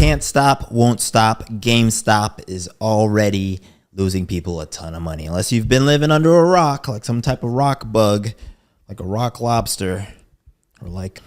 can't stop, won't stop. GameStop is already losing people a ton of money. Unless you've been living under a rock, like some type of rock bug, like a rock lobster, or like,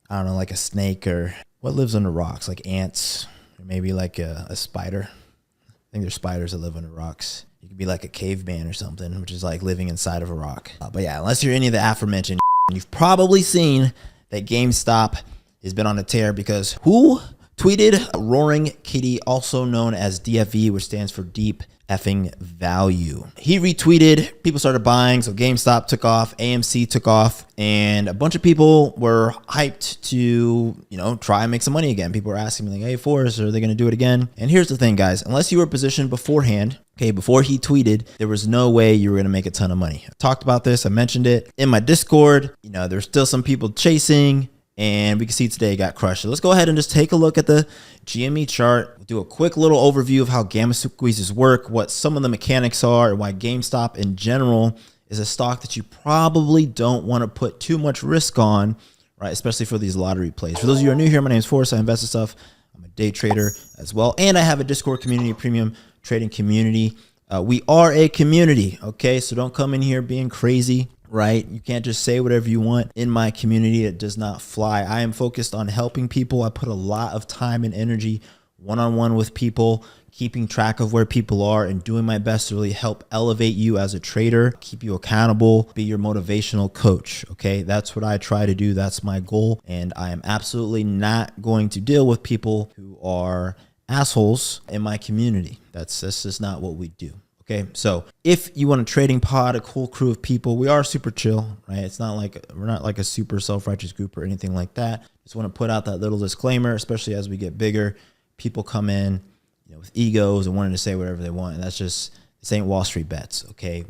I don't know, like a snake, or what lives under rocks, like ants, or maybe like a spider. I think there's spiders that live under rocks. You could be like a caveman or something, which is like living inside of a rock. But yeah, unless you're any of the aforementioned, you've probably seen that GameStop has been on a tear, because who tweeted? Roaring Kitty, also known as DFV, which stands for Deep Effing Value. He retweeted, people started buying, so GameStop took off, AMC took off, and a bunch of people were hyped to, you know, try and make some money again. People were asking me like, hey, Forrest, are they going to do it again? And here's the thing, guys, unless you were positioned beforehand, okay, before he tweeted, there was no way you were going to make a ton of money. I talked about this, I mentioned it in my Discord. You know, there's still some people chasing, and we can see today it got crushed. So let's go ahead and just take a look at the GME chart. We'll do a quick little overview of how gamma squeezes work, what some of the mechanics are, and why GameStop in general is a stock that you probably don't want to put too much risk on, right? Especially for these lottery plays. For those of you who are new here, my name is Forrest. I invest in stuff. I'm a day trader as well, and I have a Discord community, premium trading community. We are a community, okay? So don't come in here being crazy, right? You can't just say whatever you want in my community. It does not fly. I am focused on helping people. I put a lot of time and energy one-on-one with people, keeping track of where people are, and doing my best to really help elevate you as a trader, keep you accountable, be your motivational coach. Okay, that's what I try to do. That's my goal. And I am absolutely not going to deal with people who are assholes in my community. That's just not what we do. Okay, so if you want a trading pod, a cool crew of people, we are super chill, right? It's not like, we're not like a super self-righteous group or anything like that. Just want to put out that little disclaimer, especially as we get bigger. People come in, you know, with egos and wanting to say whatever they want, and that's just, this ain't Wall Street bets, okay?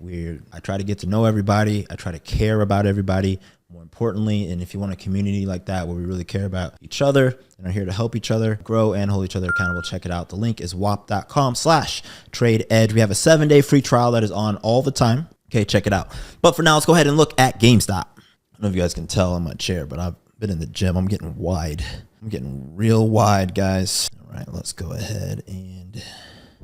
I try to get to know everybody. I try to care about everybody, more importantly. And if you want a community like that where we really care about each other and are here to help each other grow and hold each other accountable, check it out. The link is wap.com/tradeedge. We have a 7-day free trial that is on all the time. Okay, check it out. But for now, let's go ahead and look at GameStop. I don't know if you guys can tell on my chair, but I've been in the gym. I'm getting wide. I'm getting real wide, guys. All right, let's go ahead and...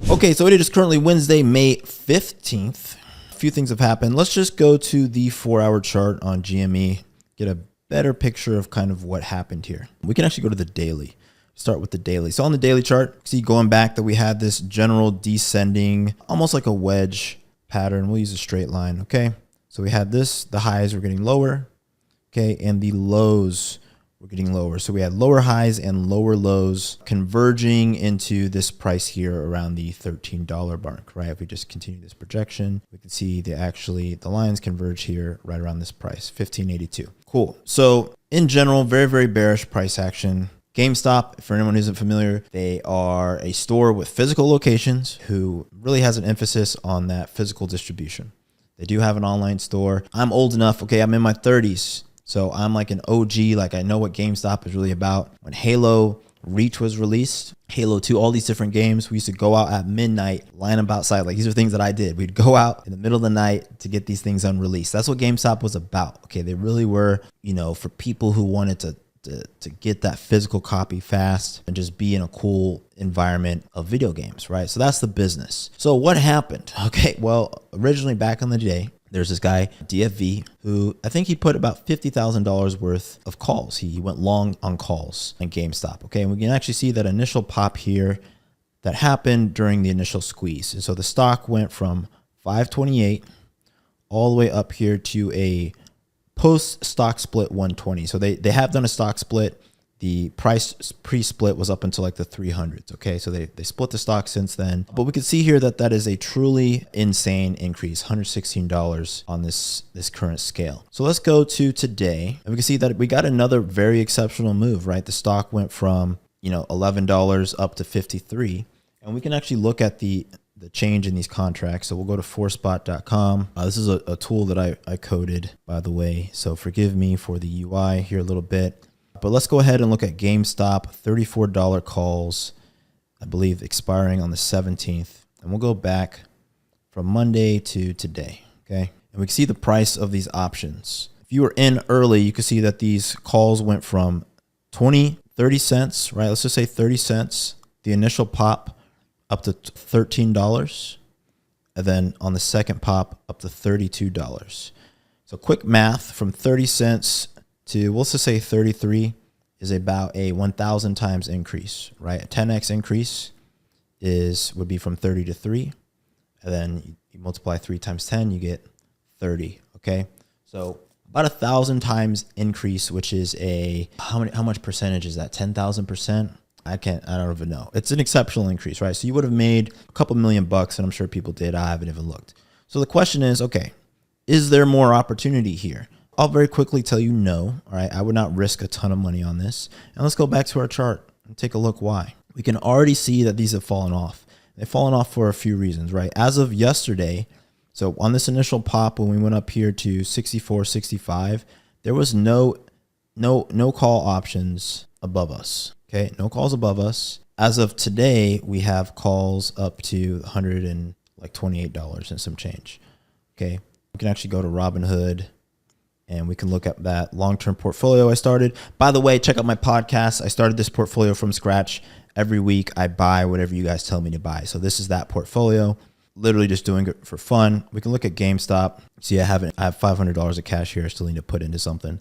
Okay, so it is currently Wednesday, May 15th. A few things have happened. Let's just go to the 4-hour chart on GME, get a better picture of kind of what happened here. We can actually go to the daily. Start with the daily. So on the daily chart, see going back that we had this general descending, almost like a wedge pattern. We'll use a straight line, okay? So we had this, the highs were getting lower, okay? And the lows were getting lower. So we had lower highs and lower lows converging into this price here around the $13 mark, right? If we just continue this projection, we can see the lines converge here right around this price, $15.82. Cool. So in general, very, very bearish price action. GameStop, for anyone who isn't familiar, they are a store with physical locations who really has an emphasis on that physical distribution. They do have an online store. I'm old enough, okay, I'm in my 30s. So I'm like an OG, like I know what GameStop is really about. When Halo Reach was released, Halo 2, all these different games, we used to go out at midnight, line up outside. Like these are things that I did. We'd go out in the middle of the night to get these things unreleased. That's what GameStop was about. Okay, they really were, you know, for people who wanted to get that physical copy fast and just be in a cool environment of video games, right? So that's the business. So what happened? Okay, well, originally back in the day, there's this guy, DFV, who I think he put about $50,000 worth of calls. He went long on calls in GameStop. Okay, and we can actually see that initial pop here that happened during the initial squeeze. And so the stock went from 528 all the way up here to a post stock split 120. So they have done a stock split. The price pre-split was up until like the 300s. Okay, so they split the stock since then. But we can see here that that is a truly insane increase, $116 on this current scale. So let's go to today, and we can see that we got another very exceptional move, right? The stock went from, you know, $11 up to 53, and we can actually look at the change in these contracts. So we'll go to forspot.com. This is a tool that I coded, by the way, so forgive me for the UI here a little bit. But let's go ahead and look at GameStop, $34 calls, I believe expiring on the 17th. And we'll go back from Monday to today, okay? And we can see the price of these options. If you were in early, you can see that these calls went from 30 cents, right? Let's just say 30 cents the initial pop up to $13, and then on the second pop up to $32. So quick math, from 30 cents to, let's just say 33, is about a 1,000 times increase, right? A 10x increase would be from 30 to 3, and then you multiply 3 times 10, you get 30. Okay, so about 1,000 times increase, which is how much percentage is that? 10,000%? I don't even know. It's an exceptional increase, right? So you would have made a couple $1 million, and I'm sure people did. I haven't even looked. So the question is, okay, is there more opportunity here? I'll very quickly tell you no. All right, I would not risk a ton of money on this. And let's go back to our chart and take a look why. We can already see that these have fallen off. They've fallen off for a few reasons, right? As of yesterday, so on this initial pop, when we went up here to 64, 65, there was no call options above us. Okay, no calls above us. As of today, we have calls up to $128 and some change. Okay, we can actually go to Robinhood and we can look at that long-term portfolio I started. By the way, check out my podcast. I started this portfolio from scratch. Every week I buy whatever you guys tell me to buy. So this is that portfolio, literally just doing it for fun. We can look at GameStop. See, I have $500 of cash here I still need to put into something.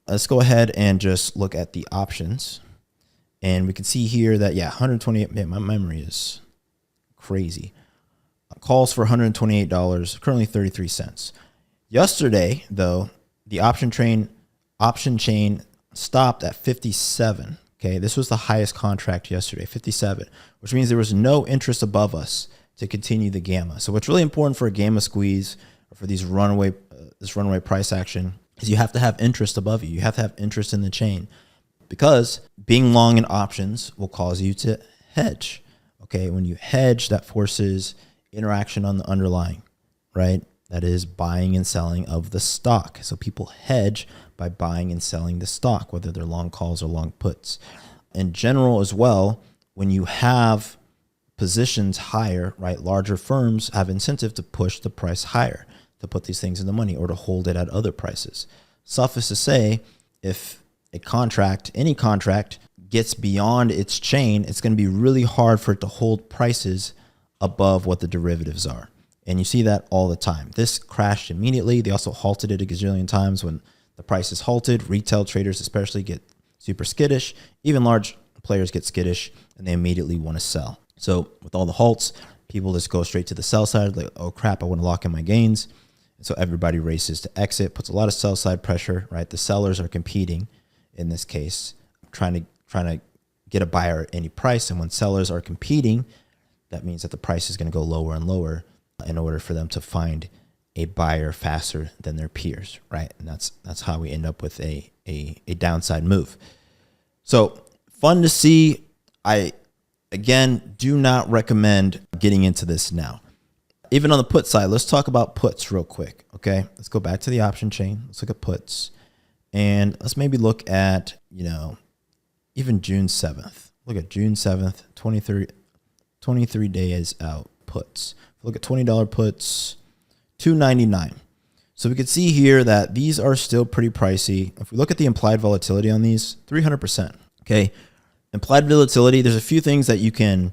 Let's go ahead and just look at the options. And we can see here that, yeah, 128, man, my memory is crazy. Calls for $128, currently 33 cents. Yesterday, though, the option chain stopped at 57. Okay, this was the highest contract yesterday, 57, which means there was no interest above us to continue the gamma. So what's really important for a gamma squeeze or for these runaway price action is you have to have interest above you. You have to have interest in the chain, because being long in options will cause you to hedge. Okay, when you hedge, that forces interaction on the underlying, right? That is buying and selling of the stock. So people hedge by buying and selling the stock, whether they're long calls or long puts. In general as well, when you have positions higher, right, larger firms have incentive to push the price higher, to put these things in the money or to hold it at other prices. Suffice to say, if any contract gets beyond its chain, it's going to be really hard for it to hold prices above what the derivatives are. And you see that all the time. This crashed immediately. They also halted it a gazillion times. When the price is halted, retail traders especially get super skittish. Even large players get skittish and they immediately want to sell. So with all the halts, people just go straight to the sell side, like, oh crap, I want to lock in my gains. And so everybody races to exit, puts a lot of sell side pressure, right? The sellers are competing in this case, trying to get a buyer at any price. And when sellers are competing, that means that the price is going to go lower and lower in order for them to find a buyer faster than their peers, right? And that's how we end up with a downside move. So fun to see. I, again, do not recommend getting into this now. Even on the put side, let's talk about puts real quick, okay? Let's go back to the option chain. Let's look at puts. And let's maybe look at, even June 7th. Look at June 7th, 23 days out puts. Look at $20 puts, $2.99. So we could see here that these are still pretty pricey. If we look at the implied volatility on these, 300%. Okay, implied volatility. There's a few things that you can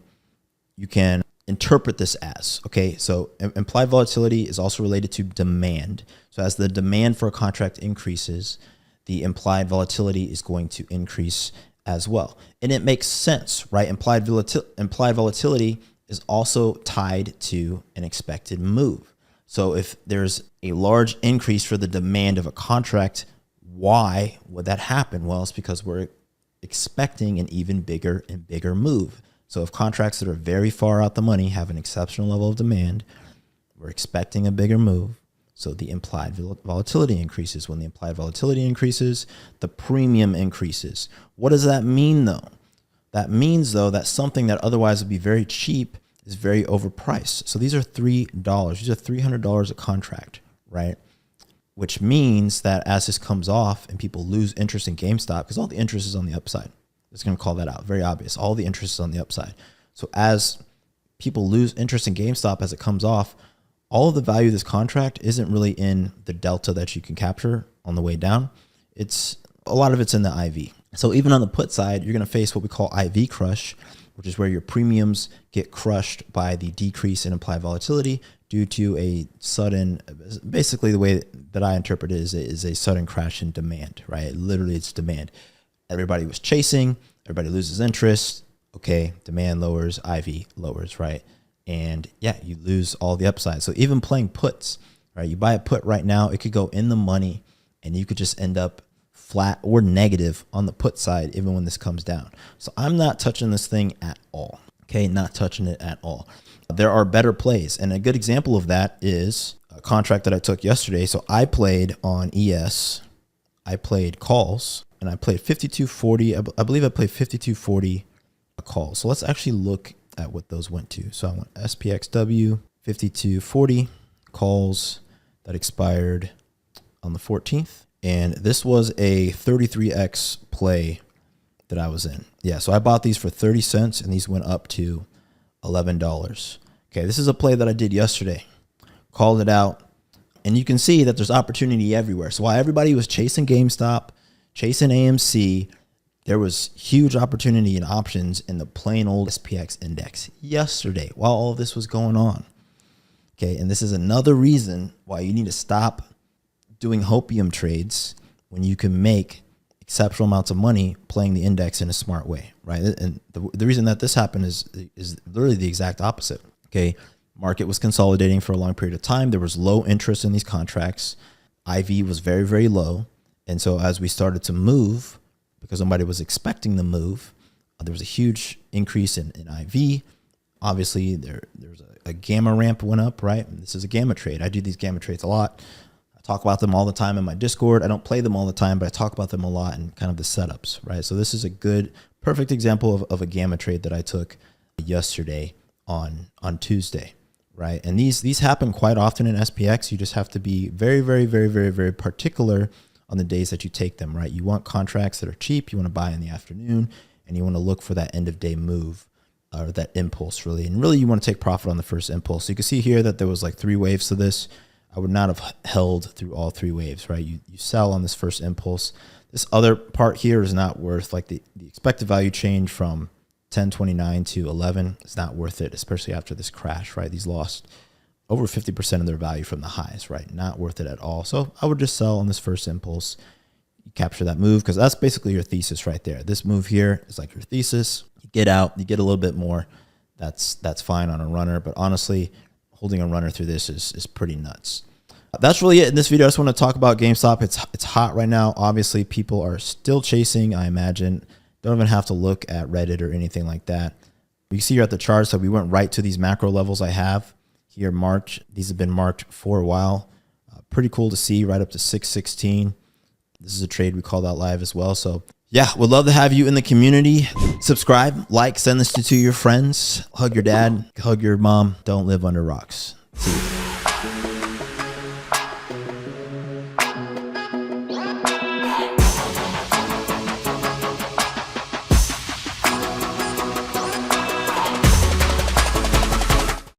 interpret this as. Okay, so implied volatility is also related to demand. So as the demand for a contract increases, the implied volatility is going to increase as well, and it makes sense, right? Implied volatility is also tied to an expected move. So if there's a large increase for the demand of a contract, why would that happen? Well, it's because we're expecting an even bigger and bigger move. So if contracts that are very far out the money have an exceptional level of demand, we're expecting a bigger move. So the implied volatility increases. When the implied volatility increases, the premium increases. What does that mean, though? That means, though, that something that otherwise would be very cheap is very overpriced. So these are $3. These are $300 a contract, right? Which means that as this comes off and people lose interest in GameStop, because all the interest is on the upside. It's going to call that out. Very obvious. All the interest is on the upside. So as people lose interest in GameStop as it comes off, all of the value of this contract isn't really in the delta that you can capture on the way down. A lot of it's in the IV. So even on the put side, you're going to face what we call IV crush, which is where your premiums get crushed by the decrease in implied volatility due to a sudden, basically the way that I interpret it is a sudden crash in demand, right? Literally it's demand. Everybody was chasing, everybody loses interest. Okay, demand lowers, IV lowers, right? And yeah, you lose all the upside. So even playing puts, right? You buy a put right now, it could go in the money and you could just end up flat or negative on the put side, even when this comes down. So I'm not touching this thing at all. Okay, not touching it at all. There are better plays. And a good example of that is a contract that I took yesterday. So I played on ES, I played calls, and I played 5240. I believe I played 5240 calls. So let's actually look at what those went to. So I went SPXW 5240 calls that expired on the 14th. And this was a 33x play that I was in. Yeah, so I bought these for 30 cents and these went up to $11. Okay, this is a play that I did yesterday. Called it out. And you can see that there's opportunity everywhere. So while everybody was chasing GameStop, chasing AMC, there was huge opportunity and options in the plain old SPX index yesterday while all of this was going on. Okay, and this is another reason why you need to stop doing hopium trades when you can make exceptional amounts of money playing the index in a smart way, right? And the reason that this happened is literally the exact opposite. Okay, market was consolidating for a long period of time. There was low interest in these contracts. IV was very, very low. And so as we started to move, because somebody was expecting the move, there was a huge increase in IV. Obviously, there's a gamma ramp went up, right? And this is a gamma trade. I do these gamma trades a lot. I talk about them all the time in my Discord. I don't play them all the time, but I talk about them a lot in kind of the setups, right? So this is a good, perfect example of a gamma trade that I took yesterday on Tuesday, right? And these happen quite often in SPX. You just have to be very, very, very, very, very particular on the days that you take them, right? You want contracts that are cheap. You want to buy in the afternoon, and you want to look for that end of day move or that impulse, really. And really, you want to take profit on the first impulse. So you can see here that there was like 3 waves to this. I would not have held through all 3 waves, right? You sell on this first impulse. This other part here is not worth, like the expected value change from 10.29 to 11 is not worth it, especially after this crash, right? These lost over 50% of their value from the highs, right? Not worth it at all. So I would just sell on this first impulse. You capture that move because that's basically your thesis right there. This move here is like your thesis. You get out, you get a little bit more. That's fine on a runner, but honestly, holding a runner through this is pretty nuts. That's really it in this video. I just want to talk about GameStop. It's hot right now. Obviously, people are still chasing, I imagine. Don't even have to look at Reddit or anything like that. You can see here at the charts that we went right to these macro levels I have here marked. These have been marked for a while. Pretty cool to see, right up to 616. This is a trade we called out live as well. So yeah, would love to have you in the community. Subscribe, like, send this to your friends. Hug your dad, hug your mom. Don't live under rocks. See you.